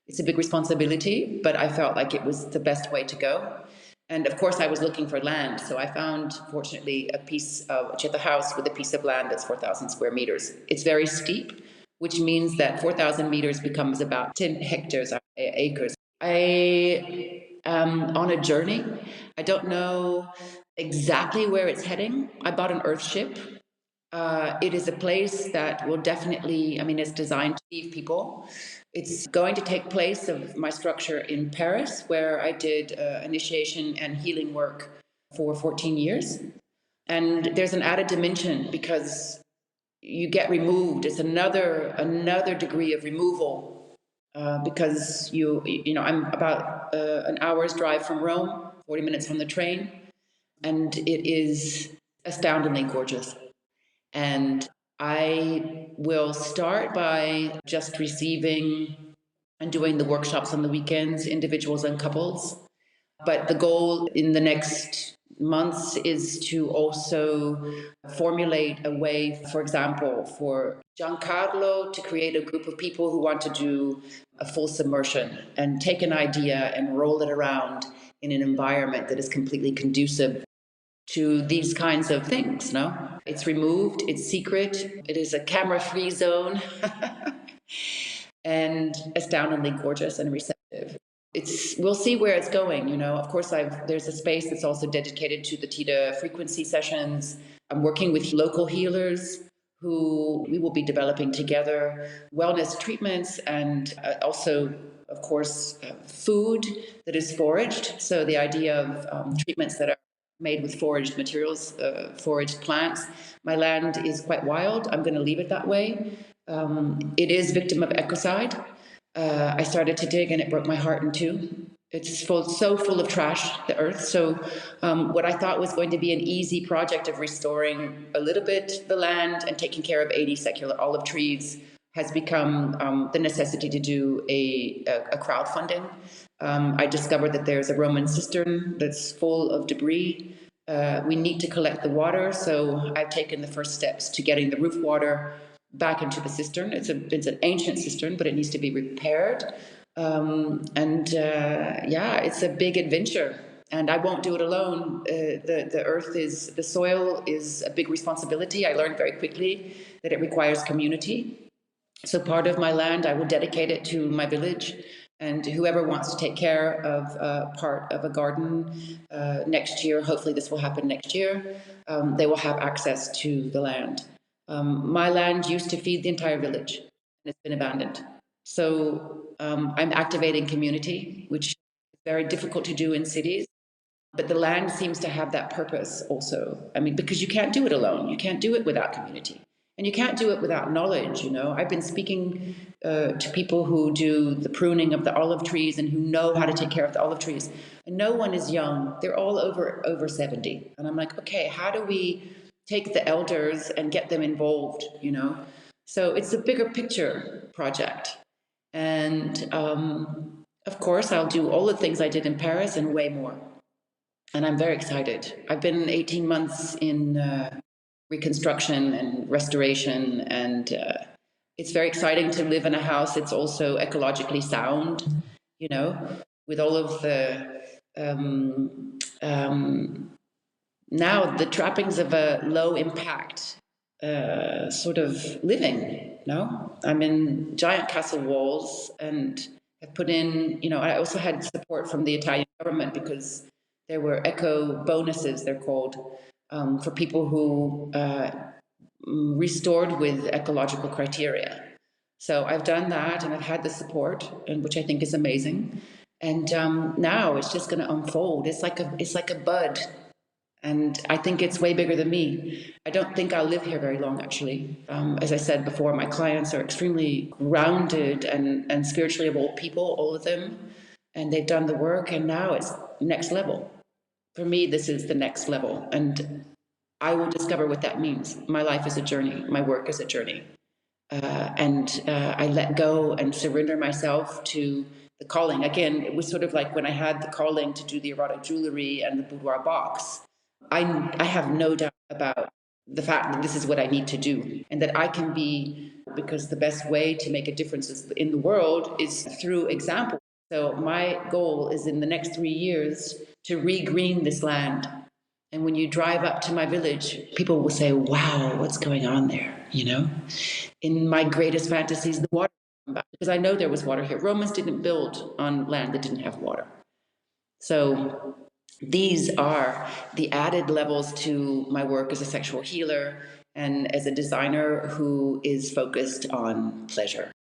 It's a big responsibility, but I felt like it was the best way to go. And of course, I was looking for land. So I found, fortunately, a house with a piece of land that's 4,000 square meters. It's very steep, which means that 4,000 meters becomes about 10 hectares, acres. I am on a journey. I don't know exactly where it's heading. I bought an earth ship. It is a place that will definitely, it's designed to leave people. It's going to take place of my structure in Paris, where I did initiation and healing work for 14 years. And there's an added dimension because you get removed. It's another degree of removal, because I'm about an hour's drive from Rome, 40 minutes on the train, and it is astoundingly gorgeous. And I will start by just receiving and doing the workshops on the weekends, individuals and couples. But the goal in the next months is to also formulate a way, for example, for Giancarlo to create a group of people who want to do a full submersion and take an idea and roll it around in an environment that is completely conducive to these kinds of things. No, it's removed, it's secret, it is a camera-free zone, and astoundingly gorgeous and receptive. We'll see where it's going. Of course, there's a space that's also dedicated to the theta frequency sessions. I'm working with local healers who we will be developing together wellness treatments, and also, of course, food that is foraged. So the idea of treatments that are made with foraged materials, foraged plants. My land is quite wild. I'm going to leave it that way. It is victim of ecocide. I started to dig and it broke my heart in two. It's so full of trash, the earth. So what I thought was going to be an easy project of restoring a little bit the land and taking care of 80 secular olive trees has become the necessity to do a crowdfunding. I discovered that there's a Roman cistern that's full of debris. We need to collect the water, so I've taken the first steps to getting the roof water back into the cistern. It's an ancient cistern, but it needs to be repaired. It's a big adventure, and I won't do it alone. The soil is a big responsibility. I learned very quickly that it requires community. So part of my land, I will dedicate it to my village, and whoever wants to take care of part of a garden next year, hopefully this will happen next year, they will have access to the land. My land used to feed the entire village, and it's been abandoned. So I'm activating community, which is very difficult to do in cities. But the land seems to have that purpose also. Because you can't do it alone. You can't do it without community. And you can't do it without knowledge. I've been speaking to people who do the pruning of the olive trees and who know how to take care of the olive trees. And no one is young. They're all over 70. And I'm like, okay, how do we take the elders and get them involved, So it's a bigger picture project. And of course, I'll do all the things I did in Paris and way more. And I'm very excited. I've been 18 months in reconstruction and restoration, and it's very exciting to live in a house that's also ecologically sound, you know, with all of the now the trappings of a low impact sort of living. No, I'm in giant castle walls and have put in, I also had support from the Italian government because there were eco bonuses, they're called, for people who restored with ecological criteria. So I've done that and I've had the support, and which I think is amazing. And now it's just going to unfold. It's like a bud, and I think it's way bigger than me. I don't think I'll live here very long, actually. As I said before, my clients are extremely grounded and spiritually evolved people, all of them, and they've done the work, and now it's next level. For me, this is the next level, and I will discover what that means. My life is a journey. My work is a journey. And I let go and surrender myself to the calling. Again, it was sort of like when I had the calling to do the erotic jewelry and the boudoir box. I have no doubt about the fact that this is what I need to do, and that I can be, because the best way to make a difference in the world is through example. So my goal is in the next 3 years to regreen this land. And when you drive up to my village, people will say, wow, what's going on there? In my greatest fantasies, the water, because I know there was water here. Romans didn't build on land that didn't have water. So these are the added levels to my work as a sexual healer and as a designer who is focused on pleasure.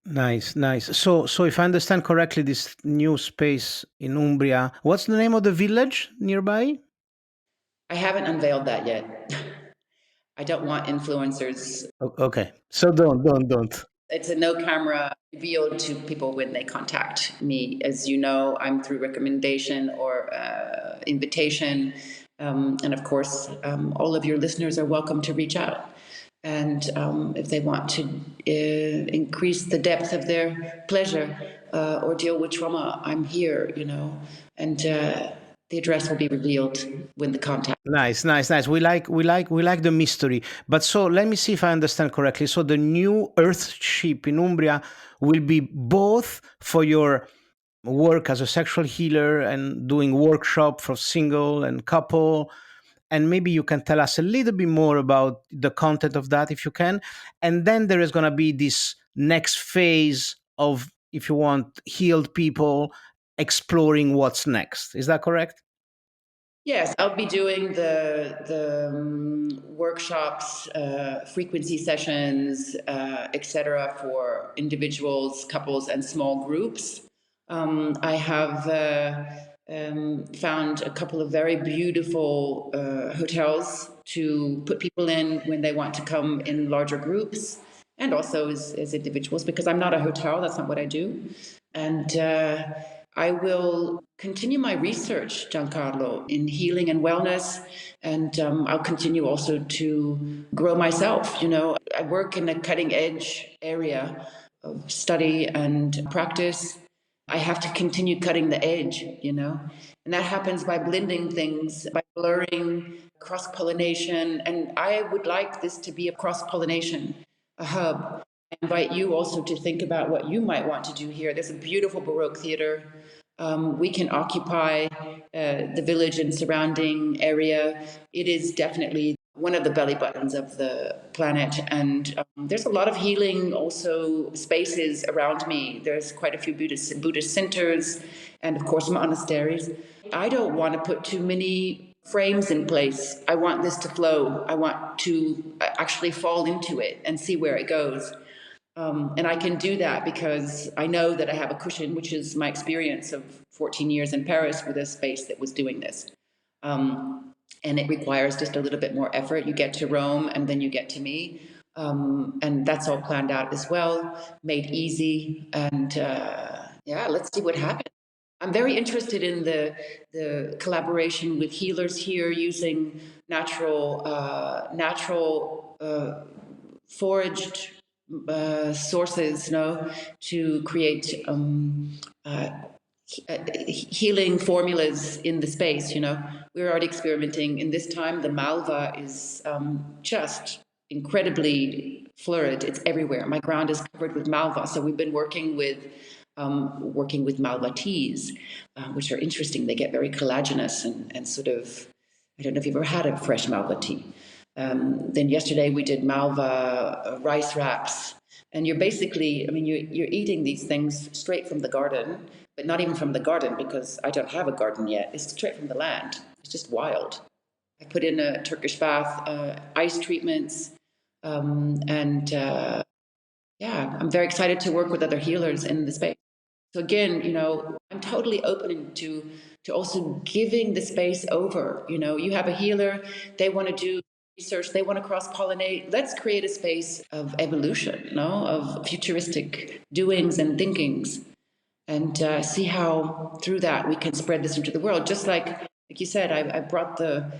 Nice, nice. So if I understand correctly, this new space in Umbria, what's the name of the village nearby? I haven't unveiled that yet. I don't want influencers. Okay, so don't. It's a no camera reveal to people when they contact me. As you know, I'm through recommendation or invitation. And of course, all of your listeners are welcome to reach out. And if they want to increase the depth of their pleasure or deal with trauma, I'm here, and the address will be revealed when the contact. Nice. We like the mystery. But so let me see if I understand correctly. So the new Earthship in Umbria will be both for your work as a sexual healer and doing workshop for single and couple, and maybe you can tell us a little bit more about the content of that if you can. And then there is going to be this next phase of, if you want, healed people exploring what's next. Is that correct? Yes, I'll be doing the workshops, frequency sessions, etc., for individuals, couples, and small groups. I have found a couple of very beautiful hotels to put people in when they want to come in larger groups, and also as individuals, because I'm not a hotel. That's not what I do. And I will continue my research, Giancarlo, in healing and wellness, and I'll continue also to grow myself. I work in a cutting edge area of study and practice. I have to continue cutting the edge, and that happens by blending things, by blurring, cross-pollination, and I would like this to be a cross-pollination, a hub. I invite you also to think about what you might want to do here. There's a beautiful Baroque theater. We can occupy the village and surrounding area. It is definitely one of the belly buttons of the planet. And there's a lot of healing also spaces around me. There's quite a few Buddhist centers and, of course, monasteries. I don't want to put too many frames in place. I want this to flow. I want to actually fall into it and see where it goes. And I can do that because I know that I have a cushion, which is my experience of 14 years in Paris with a space that was doing this. And it requires just a little bit more effort. You get to Rome and then you get to me. And that's all planned out as well, made easy. And let's see what happens. I'm very interested in the collaboration with healers here using natural foraged sources, to create healing formulas in the space. We're already experimenting. In this time, the malva is just incredibly florid. It's everywhere. My ground is covered with malva. So we've been working with malva teas, which are interesting. They get very collagenous and sort of, I don't know if you've ever had a fresh malva tea. Then yesterday we did malva rice wraps. And you're basically, you're eating these things straight from the garden, but not even from the garden because I don't have a garden yet. It's straight from the land. It's just wild. I put in a Turkish bath, ice treatments, I'm very excited to work with other healers in the space. So again, I'm totally open to also giving the space over. You have a healer, they want to do research, they want to cross-pollinate. Let's create a space of evolution, of futuristic doings and thinkings, and see how through that we can spread this into the world. Just like you said, I brought the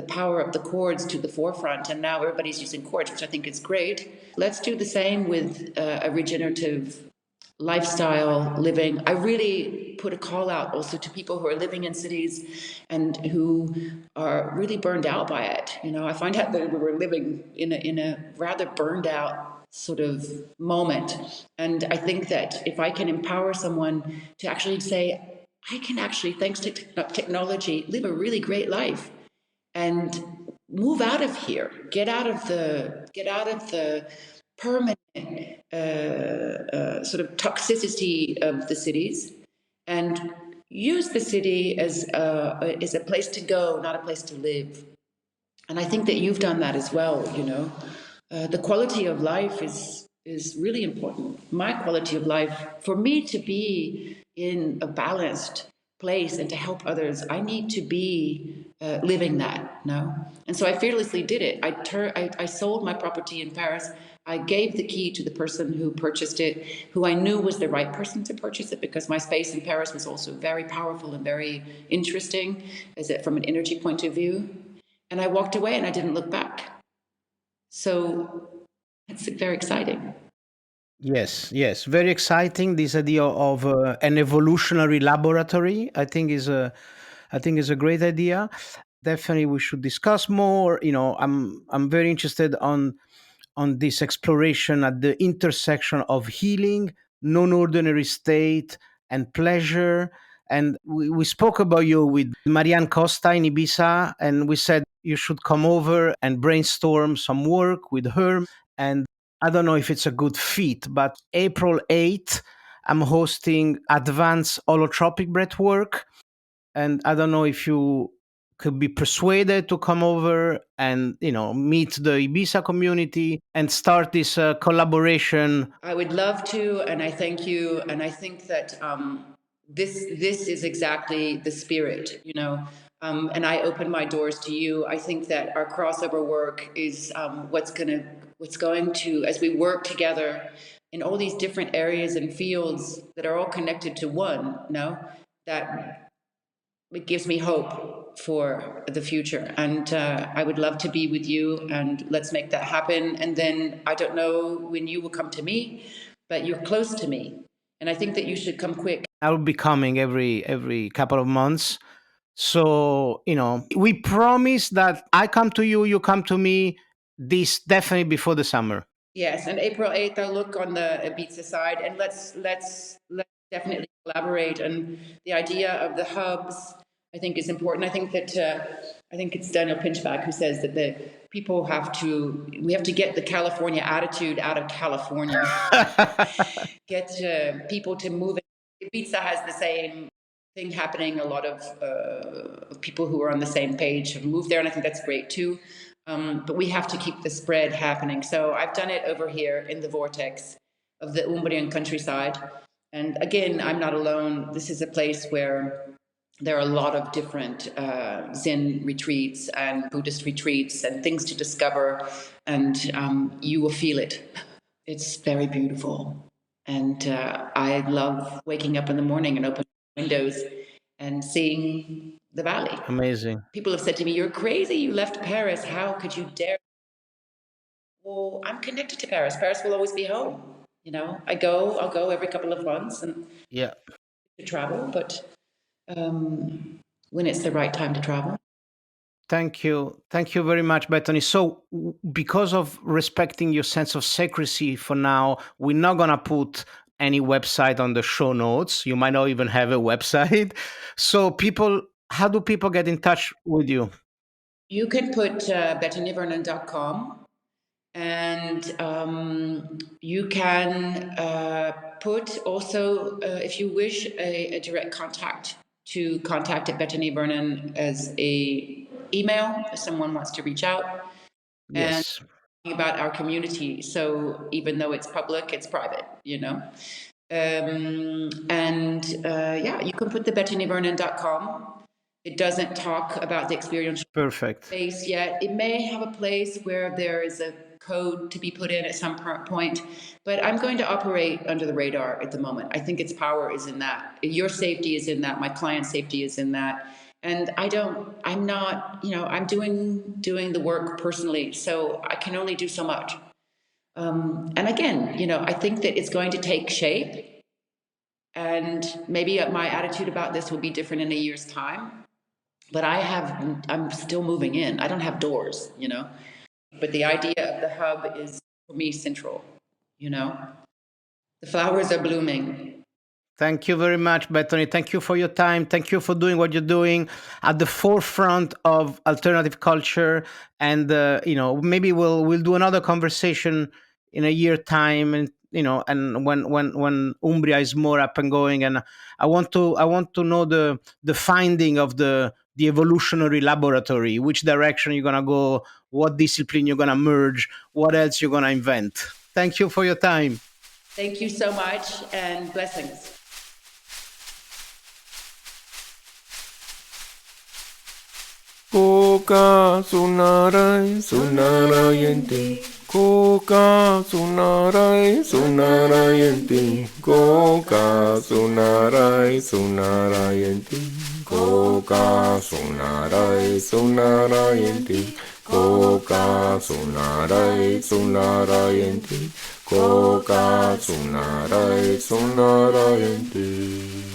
power of the chords to the forefront, and now everybody's using chords, which I think is great. Let's do the same with a regenerative lifestyle living. I really put a call out also to people who are living in cities and who are really burned out by it. I find out that we were living in a rather burned out sort of moment. And I think that if I can empower someone to actually say, I can actually, thanks to technology, live a really great life and move out of here, get out of the permanent sort of toxicity of the cities, and use the city as a place to go, not a place to live. And I think that you've done that as well. The quality of life is really important. My quality of life, for me to be in a balanced place and to help others, I need to be living that. And so I fearlessly did it. I sold my property in Paris. I gave the key to the person who purchased it, who I knew was the right person to purchase it, because my space in Paris was also very powerful and very interesting from an energy point of view. And I walked away and I didn't look back. So it's very exciting. Yes, very exciting. This idea of an evolutionary laboratory, I think, is a great idea. Definitely, we should discuss more. I'm very interested on this exploration at the intersection of healing, non-ordinary state, and pleasure. And we spoke about you with Marianne Costa in Ibiza, and we said you should come over and brainstorm some work with her. And I don't know if it's a good fit, but April 8th, I'm hosting advanced holotropic breathwork. And I don't know if you could be persuaded to come over and meet the Ibiza community and start this collaboration. I would love to, and I thank you. And I think that this is exactly the spirit, and I open my doors to you. I think that our crossover work is what's going to, as we work together in all these different areas and fields that are all connected to one, that it gives me hope for the future. And I would love to be with you, and let's make that happen. And then I don't know when you will come to me, but you're close to me. And I think that you should come quick. I will be coming every couple of months. So, we promise that I come to you, you come to me, this definitely before the summer. Yes, and April 8th, I'll look on the Ibiza side, and let's definitely collaborate. And the idea of the hubs, I think, is important. I think it's Daniel Pinchback who says that we have to get the California attitude out of California. Get people to move. Ibiza has the same thing happening. A lot of people who are on the same page have moved there, and I think that's great too. But we have to keep the spread happening. So I've done it over here in the vortex of the Umbrian countryside. And again, I'm not alone. This is a place where there are a lot of different Zen retreats and Buddhist retreats and things to discover. And you will feel it. It's very beautiful. And I love waking up in the morning and opening windows and seeing the valley. Amazing. People have said to me, "You're crazy. You left Paris. How could you dare?" well, I'm connected to Paris. Paris will always be home. I'll go every couple of months and to travel, but when it's the right time to travel. Thank you. Thank you very much, Bethany. So, because of respecting your sense of secrecy for now, we're not going to put any website on the show notes. You might not even have a website. So, how do people get in touch with you? You can put betonyvernon.com, and you can put also, if you wish, a direct contact to contact at Betony Vernon as a email if someone wants to reach out. Yes. And about our community. So even though it's public, it's private, you can put the betonyvernon.com. It doesn't talk about the experiential space yet. It may have a place where there is a code to be put in at some point, but I'm going to operate under the radar at the moment. I think its power is in that. Your safety is in that. My client's safety is in that. And I'm doing the work personally, so I can only do so much. And again, I think that it's going to take shape, and maybe my attitude about this will be different in a year's time. But I'm still moving in. I don't have doors, But the idea of the hub is, for me, central, The flowers are blooming. Thank you very much, Bethany. Thank you for your time. Thank you for doing what you're doing at the forefront of alternative culture. And maybe we'll do another conversation in a year time, and and when Umbria is more up and going. And I want to know the finding of the evolutionary laboratory, which direction you're gonna go, what discipline you're gonna merge, what else you're gonna invent. Thank you for your time. Thank you so much, and blessings. Koka sunarai sunarayanti. Koka sunarai sunarayanti. Koka sunarai sunarayanti. Koka sunarai sunarayanti. Koka sunarai sunarayanti. Koka sunarai sunarayanti.